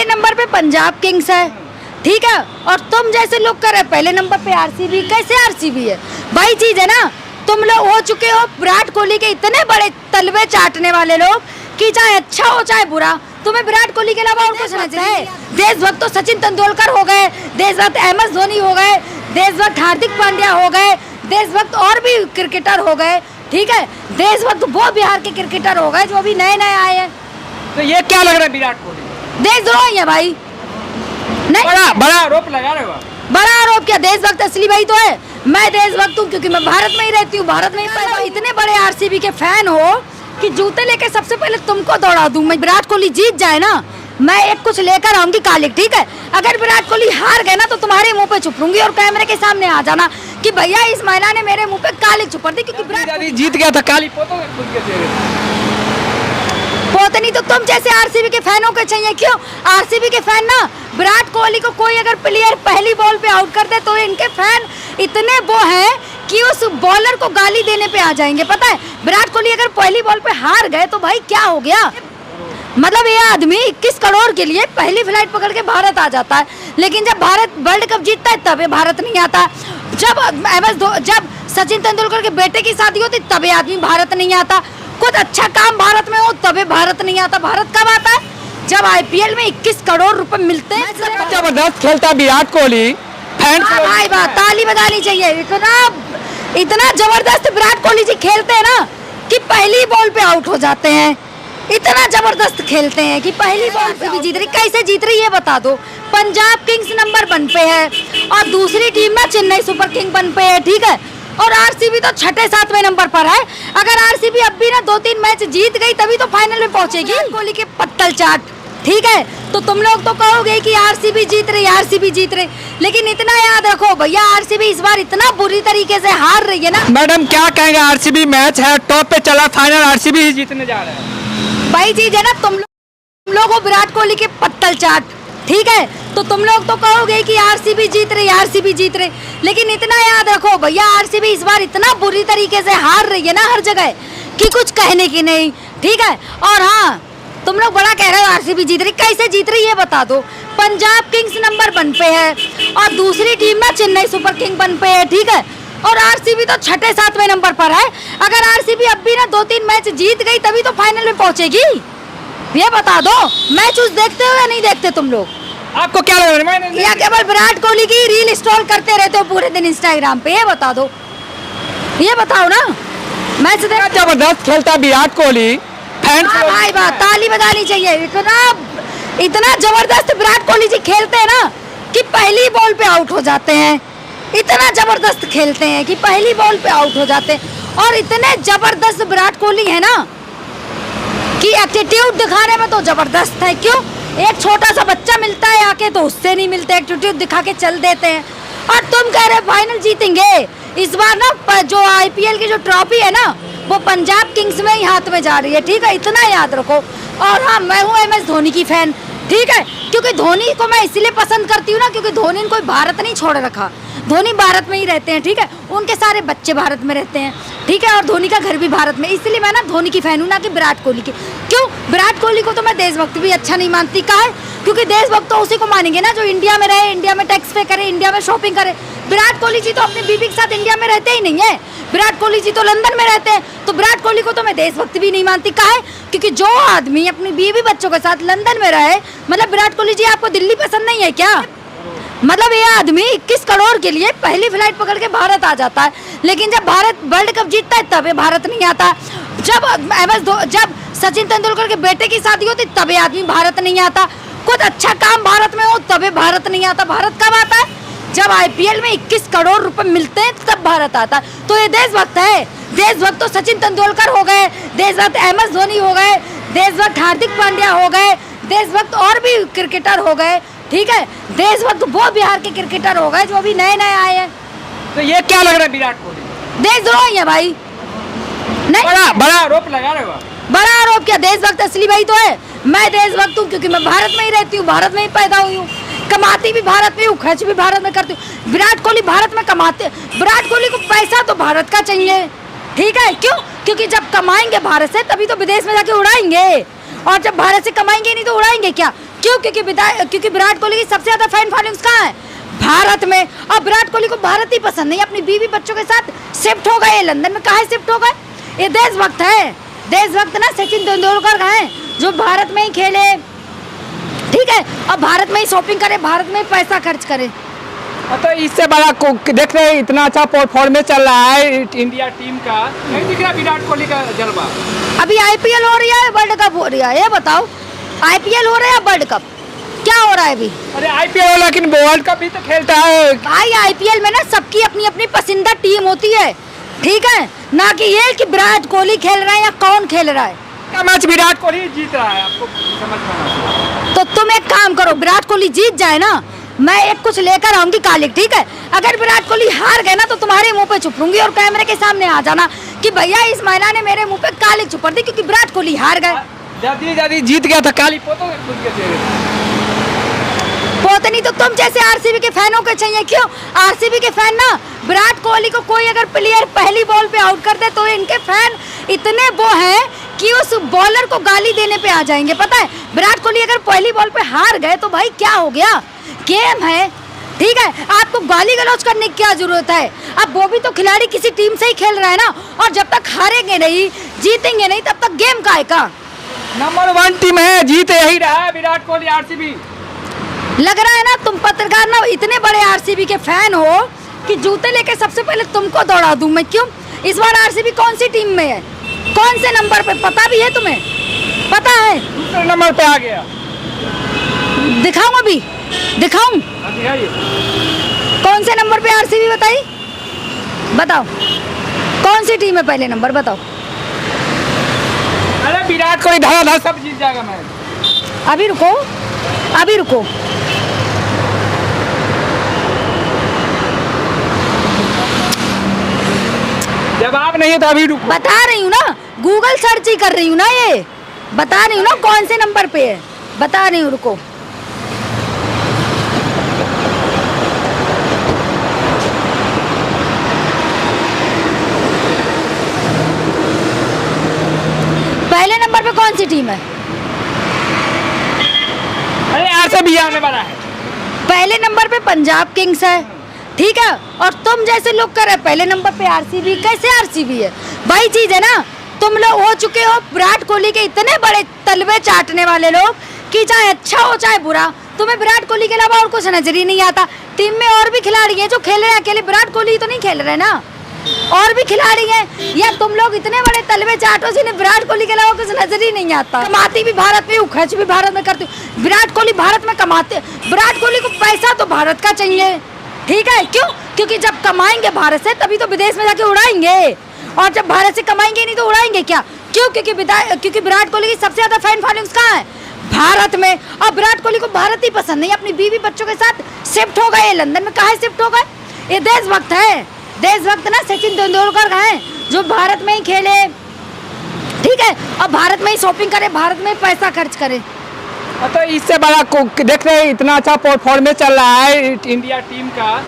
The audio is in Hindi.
नंबर पे पंजाब किंग्स है, ठीक है, और तुम जैसे लोग कर रहे पहले नंबर पे आरसीबी। कैसे आरसीबी है भाई? चीज है ना, तुम लोग हो चुके हो विराट कोहली के इतने बड़े तलवे चाटने वाले लोग कि चाहे अच्छा हो चाहे बुरा, तुम्हें विराट कोहली के अलावा और कुछ नहीं चाहिए। देशभक्त तो सचिन तेंदुलकर हो गए, देशभक्त MS धोनी हो गए, देशभक्त हार्दिक पांड्या हो गए, देशभक्त और भी क्रिकेटर हो गए, ठीक है। देशभक्त वो बिहार के क्रिकेटर हो गए जो अभी नए नए आए हैं। तो ये क्या लग रहा है विराट कोहली? देशद्रोही है भाई। नहीं, बड़ा आरोप लगा रहे हो आप। बड़ा आरोप क्या? देशभक्त असली भाई तो है। मैं देशभक्त हूँ क्योंकि मैं भारत में ही रहती हूँ, भारत में ही पैदा। इतने बड़े आरसीबी के फैन हो कि जूते लेके सबसे पहले तुमको दौड़ा दूं। मैं विराट कोहली जीत जाए ना, मैं एक कुछ लेकर आऊंगी कालिक, ठीक है। अगर विराट कोहली हार गए ना तो तुम्हारे मुंह पे छुपूंगी और कैमरे के सामने आ जाना कि भैया इस महिला ने मेरे मुंह पे कालिक छुपा दी, क्योंकि विराट जीत गया था काली पोतों पोतनी तो तुम जैसे आरसीबी के फैनों के चाहिए। क्यों? आरसीबी के फैन ना, विराट कोहली को कोई अगर प्लेयर पहली बॉल पे आउट कर दे तो इनके फैन इतने वो हैं कि उस बॉलर को गाली देने पे आ जाएंगे। पता है, विराट कोहली अगर पहली बॉल पे हार गए तो भाई क्या हो गया? मतलब ये आदमी 21 करोड़ के लिए पहली फ्लाइट पकड़ के भारत आ जाता है, लेकिन जब भारत वर्ल्ड कप जीतता है तब ये भारत नहीं आता। जब सचिन तेंदुलकर के बेटे की शादी होती तब ये आदमी भारत नहीं आता। कुछ अच्छा काम भारत में हो तबे भारत नहीं आता। भारत कब आता है? जब IPL में 21 करोड़ रुपए मिलते हैं। जबरदस्त खेलता विराट कोहली, भाई बात ताली बजानी चाहिए। इतना जबरदस्त विराट कोहली जी खेलते हैं ना कि पहली बॉल पे आउट हो जाते हैं। इतना जबरदस्त खेलते हैं कि पहली बॉल पे भी जीत रही। कैसे जीत रही है बता दो। पंजाब किंग्स नंबर 1 पे है और दूसरी टीम ना चेन्नई सुपर किंग 1 पे है, ठीक है। और आरसीबी तो 6-7वें नंबर पर है। अगर आरसीबी अब भी ना 2-3 मैच जीत गई तभी तो फाइनल में पहुंचेगी। कोहली के पत्तल चाट, ठीक है। तो तुम लोग तो कहोगे कि आरसीबी जीत रही, लेकिन इतना याद रखो भैया, आरसीबी इस बार इतना बुरी तरीके से हार रही है ना। मैडम क्या कहेंगे? आरसीबी मैच है, टॉप पे चला, फाइनल आरसीबी ही जीतने जा रहा है। भाई चीज है ना, तुम लोग हो विराट कोहली के पत्तल चाट, ठीक है। तो तुम लोग तो कहोगे कि आरसीबी जीत रही, लेकिन इतना याद रखो भैया, आरसीबी इस बार इतना बुरी तरीके से हार रही है ना हर जगह कि कुछ कहने की नहीं, ठीक है। और हाँ, तुम लोग बड़ा कह रहे हो आरसीबी जीत रही। कैसे जीत रही है बता दो। पंजाब किंग्स नंबर 1 पे है और दूसरी टीम ना चेन्नई सुपर किंग 1 पे है, ठीक है। और आरसीबी तो 6-7वें नंबर पर है। अगर आरसीबी अब भी ना 2-3 मैच जीत गई तभी तो फाइनल में पहुंचेगी। ये बता दो, मैच उस देखते हो या नहीं देखते तुम लोग? आपको क्या लग रहा है? या केवल विराट कोहली की रील स्क्रॉल करते रहते हो पूरे दिन इंस्टाग्राम पे? ये बता दो, ये बताओ ना। मैच जबरदस्त खेलता विराट कोहली, भाई बात ताली बजानी चाहिए। इतना जबरदस्त विराट कोहली जी खेलते हैं ना कि पहली बॉल पे आउट हो जाते हैं। इतना जबरदस्त खेलते हैं कि पहली बॉल पे आउट हो जाते हैं। और इतने जबरदस्त विराट कोहली है ना कि एटीट्यूड दिखाने में तो जबरदस्त है। क्यों? एक छोटा सा बच्चा मिलता है आके तो उससे नहीं मिलते, एटीट्यूड दिखा के चल देते हैं। और तुम कह रहे फाइनल जीतेंगे। इस बार ना जो IPL की जो ट्रॉफी है ना वो पंजाब किंग्स में ही हाथ में जा रही है, ठीक है। इतना याद रखो। और हाँ, मैं हूँ MS धोनी की फैन, ठीक है। क्योंकि धोनी को मैं इसलिए पसंद करती हूँ ना क्योंकि धोनी ने कोई भारत नहीं छोड़ रखा। धोनी भारत में ही रहते हैं, ठीक है। उनके सारे बच्चे भारत में रहते हैं, ठीक है। और धोनी का घर भी भारत में, इसलिए मैं ना धोनी की फैन हूँ, ना कि विराट कोहली की। क्यों? विराट कोहली को तो मैं देशभक्त भी अच्छा नहीं मानती। का है? क्योंकि देशभक्त तो उसी को मानेंगे ना जो इंडिया में रहे, इंडिया में टैक्स पे करे, इंडिया में शॉपिंग करे। विराट कोहली जी तो अपनी बीवी के साथ इंडिया में रहते ही नहीं है। विराट कोहली जी तो लंदन में रहते हैं। तो विराट कोहली को तो मैं देशभक्त भी नहीं मानती। का है? क्योंकि जो आदमी अपनी बीवी बच्चों के साथ लंदन में रहे, मतलब विराट कोहली जी आपको दिल्ली पसंद नहीं है क्या? मतलब ये आदमी 21 करोड़ के लिए पहली फ्लाइट पकड़ के भारत आ जाता है, लेकिन जब भारत वर्ल्ड कप जीतता है तब ये भारत नहीं आता। जब सचिन तेंदुलकर के बेटे की शादी होती तब ये आदमी भारत नहीं आता। कुछ अच्छा काम भारत में हो तबे भारत नहीं आता। भारत कब आता है? जब IPL में 21 करोड़ रुपए मिलते हैं तब भारत आता है। तो ये देशभक्त है। देशभक्त तो सचिन तेंदुलकर हो गए, देशभक्त MS धोनी हो गए, देशभक्त हार्दिक पांड्या हो गए, देशभक्त और भी क्रिकेटर हो गए, ठीक है। देशभक्त वो बिहार के क्रिकेटर हो गए जो अभी नए नए आए हैं। तो ये क्या लग रहा है विराट कोहली? देशद्रोही है भाई। नहीं, बड़ा आरोप लगा रहे हो आप। बड़ा आरोप क्या? देशभक्त असली भाई तो है। मैं देशभक्त हूँ क्योंकि मैं भारत में ही रहती हूँ, भारत में ही पैदा हुई हूँ, कमाती भी भारत में हूँ, खर्च भी भारत में करती हूँ। विराट कोहली भारत में कमाते। विराट कोहली को पैसा तो भारत का चाहिए, ठीक है। क्यों? क्योंकि जब कमाएंगे भारत से तभी तो विदेश में जाके उड़ाएंगे, और जब भारत से कमाएंगे नहीं तो उड़ाएंगे क्या? क्यों? क्योंकि विराट कोहली की सबसे ज्यादा फैन फॉलोइंग्स कहाँ है? भारत में। और विराट कोहली को भारत ही पसंद नहीं, अपनी बीवी बच्चों के साथ शिफ्ट हो गए लंदन में। कहाँ शिफ्ट हो गए? ये देशभक्त है, देशभक्त ना सचिन तेंदुलकर हैं जो भारत में ही खेले, ठीक है, और भारत में ही शॉपिंग करे, भारत में ही पैसा खर्च करे। तो इससे बड़ा देख रहे हैं इतना अच्छा परफॉर्मेंस चल रहा है इंडिया टीम का, नहीं दिख रहा विराट कोहली का जलवा? अभी आईपीएल हो रही है, वर्ल्ड कप हो रही है, ये बताओ आईपीएल हो रहा है, वर्ल्ड कप क्या हो रहा है अभी? अरे आईपीएल हो लेकिन वर्ल्ड कप भी तो खेलता है भाई। आईपीएल में ना सबकी अपनी अपनी पसंदीदा टीम होती है, ठीक है, ना कि ये कि विराट कोहली खेल रहा है या कौन खेल रहा है। का मैच विराट कोहली जीत रहा है, आपको समझ में आना। तो तुम एक काम करो, विराट कोहली जीत जाए ना, मैं एक कुछ लेकर आऊंगी कालिक, ठीक है। अगर विराट कोहली हार गए ना तो तुम्हारे मुंह पे छुपूंगी और कैमरे के सामने आ जाना कि भैया इस महिला ने मेरे मुंह पे कालिक छुपा दी क्योंकि विराट कोहली हार गए। जल्दी जीत गया था काली पोतो पोतनी तो तुम जैसे आरसीबी के फैनों के चाहिए। क्यों? आरसीबी के फैन ना विराट कोहली को कोई अगर प्लेयर पहली बॉल पे आउट कर दे तो इनके फैन इतने वो हैं कि उस बॉलर को गाली देने पे आ जाएंगे। पता है, विराट कोहली अगर पहली बॉल पे हार गए तो भाई क्या हो गया, गेम है, ठीक है, आपको गाली गलौज करने की क्या जरूरत है? अब वो भी तो खिलाड़ी किसी टीम से ही खेल रहा है ना, और जब तक हारेंगे नहीं, जीतेंगे नहीं, तब तक गेम का है का? नंबर 1 टीम है, जीत यही रहा है विराट कोहली आरसीबी। लग रहा है ना तुम पत्रकार ना इतने बड़े आरसीबी के फैन हो कि जूते लेके सबसे पहले तुमको दौड़ा दूं मैं। क्यों? इस बार आरसीबी कौन सी टीम में है, कौन से नंबर पे, पता भी है तुम्हें? पता है? दूसरे नंबर पे आ गया। दिखाऊं अभी, दिखाऊं कौन से नंबर पे आरसीबी? बताओ कौन सी टीम है पहले नंबर, बताओ। अरे विराट कोहली धड़ाधड़ सब जीत जाएगा मैच। अभी रुको, अभी रुको, जवाब नहीं है तो अभी रुको। बता रही हूँ ना, गूगल सर्च ही कर रही हूँ ना, ये बता रही हूँ ना कौन से नंबर पे है, बता रही हूँ, रुको। पहले नंबर पे कौन सी टीम है? अरे आरसीबी आने वाला है। पहले नंबर पे पंजाब किंग्स है, ठीक है, और तुम जैसे लोग कर रहे पहले नंबर पे आरसीबी। कैसे आरसीबी है? वही चीज है ना, तुम लोग हो चुके हो विराट कोहली के इतने बड़े तलवे चाटने वाले लोग कि चाहे अच्छा हो चाहे बुरा, तुम्हें विराट कोहली के अलावा और कुछ नजर ही नहीं आता। टीम में और भी खिलाड़ी हैं जो खेल रहे हैं, अकेले विराट कोहली तो नहीं खेल रहे ना, और भी खिलाड़ी हैं। या तुम लोग इतने बड़े तलवे चाटो जिन्हें विराट कोहली के अलावा कुछ नजर ही नहीं आता। कमाती भी भारत में हूँ, खर्च भी भारत में करती हूँ। विराट कोहली भारत में कमाते, विराट कोहली को पैसा तो भारत का चाहिए, ठीक है। क्यों? क्योंकि जब कमाएंगे भारत से तभी तो विदेश में जाके उड़ाएंगे, और जब भारत से कमाएंगे नहीं तो उड़ाएंगे क्या? क्यों? क्योंकि विराट कोहली की सबसे ज्यादा फैन फॉलोइंग्स कहाँ है? भारत में। और विराट कोहली को भारत ही पसंद नहीं, अपनी बीवी बच्चों के साथ शिफ्ट हो गए लंदन में। कहाँ शिफ्ट हो गए? ये देशभक्त है, देशभक्त ना सचिन तेंदुलकर हैं जो भारत में ही खेले, ठीक है, और भारत में ही शॉपिंग करे, भारत में ही पैसा खर्च करे। तो इससे बड़ा देख रहे हैं इतना अच्छा परफॉर्मेंस चल रहा है इंडिया टीम का।